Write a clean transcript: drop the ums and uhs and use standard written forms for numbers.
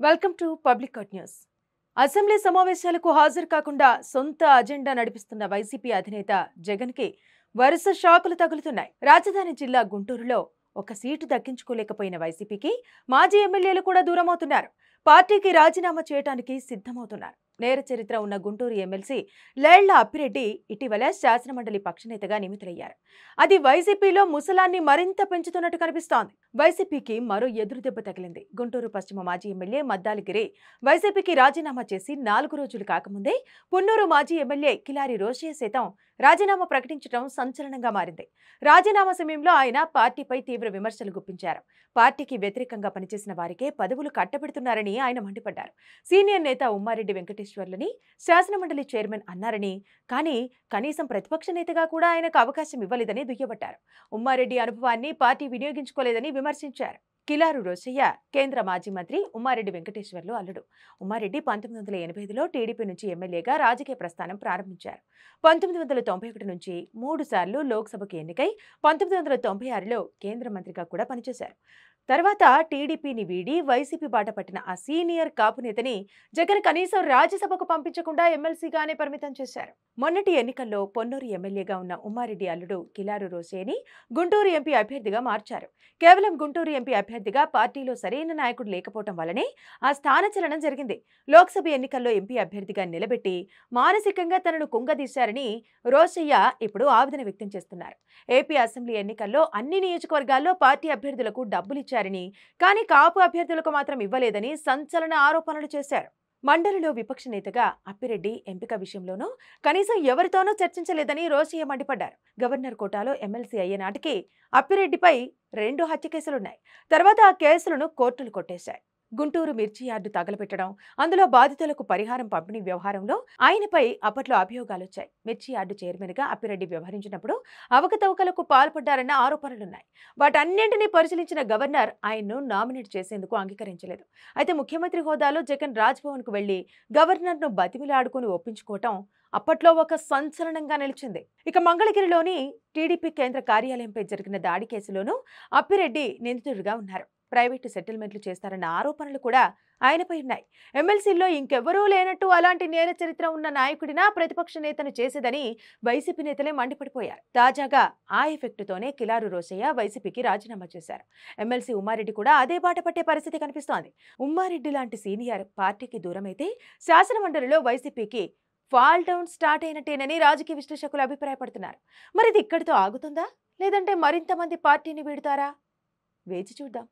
Welcome to public cut news. Assembly సమావేశాలకు హాజరు కాకుండా సొంత అజెండా నడిపిస్తున్న వైసీపీ అధినేత జగన్కి వరుస షాకులు తగులుతున్నాయి. రాజధాని జిల్లా గుంటూరులో ఒక సీటు దక్కించుకోలేకపోయిన వైసీపీకి మాజీ ఎమ్మెల్యేలు కూడా దూరమవుతున్నారు. పార్టీకి రాజీనామా చేయడానికి సిద్ధమవుతున్నారు. నేర చరిత్ర ఉన్న గుంటూరు ఎమ్మెల్సీ లేళ్ల అప్పిరెడ్డి ఇటీవల శాసనమండలి పక్షనేతగా నియమితులయ్యారు. అది వైసీపీలో ముసలాన్ని మరింత పెంచుతున్నట్టు కనిపిస్తోంది. వైసీపీకి మరో ఎదురుదెబ్బ తగిలింది. గుంటూరు పశ్చిమ మాజీ ఎమ్మెల్యే మద్దాలిగిరి వైసీపీకి రాజీనామా చేసి 4 రోజులు కాకముందే పున్నూరు మాజీ ఎమ్మెల్యే కిలారి రోషయ్య సైతం రాజీనామా ప్రకటించడం సంచలనంగా మారింది. రాజీనామా సమయంలో ఆయన పార్టీపై తీవ్ర విమర్శలు గుప్పించారు. పార్టీకి వ్యతిరేకంగా పనిచేసిన వారికే పదవులు కట్టబెడుతున్నారని ఆయన మండిపడ్డారు. సీనియర్ నేత ఉమ్మారెడ్డి వెంకటేశ్వర్లని శాసనమండలి చైర్మన్ అన్నారని, కానీ కనీసం ప్రతిపక్ష నేతగా కూడా ఆయనకు అవకాశం ఇవ్వలేదని దుయ్యబట్టారు. ఉమ్మారెడ్డి అనుభవాన్ని పార్టీ వినియోగించుకోలేదని విమర్శించారు. కిలారు రోషయ్య కేంద్ర మాజీ మంత్రి ఉమ్మారెడ్డి వెంకటేశ్వర్లు అల్లుడు. ఉమ్మారెడ్డి 1985లో టీడీపీ నుంచి ఎమ్మెల్యేగా రాజకీయ ప్రస్థానం ప్రారంభించారు. 1991 నుంచి 3 సార్లు లోక్సభకు ఎన్నికై 1996లో కేంద్ర మంత్రిగా కూడా పనిచేశారు. తర్వాత టీడీపీని వీడి వైసీపీ బాట పట్టిన ఆ సీనియర్ కాపు నేతని జగన్ కనీసం రాజ్యసభకు పంపించకుండా ఎమ్మెల్సీగానే పరిమితం చేశారు. మొన్నటి ఎన్నికల్లో పొన్నూరు ఎమ్మెల్యేగా ఉన్న ఉమ్మారెడ్డి అల్లుడు కిలారు రోషయ్యని గుంటూరు ఎంపీ అభ్యర్థిగా మార్చారు. కేవలం గుంటూరు ఎంపీ అభ్యర్థిగా పార్టీలో సరైన నాయకుడు లేకపోవడం వల్లనే ఆ స్థానచలనం జరిగింది. లోక్సభ ఎన్నికల్లో ఎంపీ అభ్యర్థిగా నిలబెట్టి మానసికంగా తనను కుంగదీశారని రోషయ్య ఇప్పుడు ఆవేదన వ్యక్తం చేస్తున్నారు. ఏపీ అసెంబ్లీ ఎన్నికల్లో అన్ని నియోజకవర్గాల్లో పార్టీ అభ్యర్థులకు డబ్బులిచ్చారని, కానీ కాపు అభ్యర్థులకు మాత్రం ఇవ్వలేదని సంచలన ఆరోపణలు చేశారు. మండలిలో విపక్ష నేతగా అప్పిరెడ్డి ఎంపిక విషయంలోనూ కనీసం ఎవరితోనూ చర్చించలేదని రోషయ్య మండిపడ్డారు. గవర్నర్ కోటాలో ఎమ్మెల్సీ అయ్యే నాటికి అప్పిరెడ్డిపై 2 హత్య కేసులున్నాయి. తర్వాత ఆ కేసులను కోర్టులు కొట్టేశాయి. గుంటూరు మిర్చి యార్డు తగలబెట్టడం, అందులో బాధితులకు పరిహారం పంపిణీ వ్యవహారంలో ఆయనపై అప్పట్లో అభియోగాలొచ్చాయి. మిర్చి యార్డు చైర్మన్గా అప్పిరెడ్డి వ్యవహరించినప్పుడు అవకతవకలకు పాల్పడ్డారన్న ఆరోపణలున్నాయి. వాటన్నింటినీ పరిశీలించిన గవర్నర్ ఆయన్ను నామినేట్ చేసేందుకు అంగీకరించలేదు. అయితే ముఖ్యమంత్రి హోదాలో జగన్ రాజ్భవన్కు వెళ్లి గవర్నర్ను బతిమిలాడుకుని ఒప్పించుకోవటం అప్పట్లో ఒక సంచలనంగా నిలిచింది. ఇక మంగళగిరిలోని టీడీపీ కేంద్ర కార్యాలయంపై జరిగిన దాడి కేసులోనూ అప్పిరెడ్డి నిందితుడిగా ఉన్నారు. ప్రైవేటు సెటిల్మెంట్లు చేస్తారన్న ఆరోపణలు కూడా ఆయనపై ఉన్నాయి. ఎమ్మెల్సీల్లో ఇంకెవరూ లేనట్టు అలాంటి నేర చరిత్ర ఉన్న నాయకుడినా ప్రతిపక్ష నేతను చేసేదని వైసీపీ నేతలే మండిపడిపోయారు. తాజాగా ఆ ఎఫెక్టుతోనే కిలారు రోషయ్య వైసీపీకి రాజీనామా చేశారు. ఎమ్మెల్సీ ఉమ్మారెడ్డి కూడా అదే బాట పట్టే పరిస్థితి కనిపిస్తోంది. ఉమ్మారెడ్డి లాంటి సీనియర్ పార్టీకి దూరమైతే శాసనమండలిలో వైసీపీకి ఫాల్ డౌన్ స్టార్ట్ అయినట్టేనని రాజకీయ విశ్లేషకులు అభిప్రాయపడుతున్నారు. మరి ఇది ఇక్కడితో ఆగుతుందా, లేదంటే మరింత మంది పార్టీని వీడుతారా? వేచి చూద్దాం.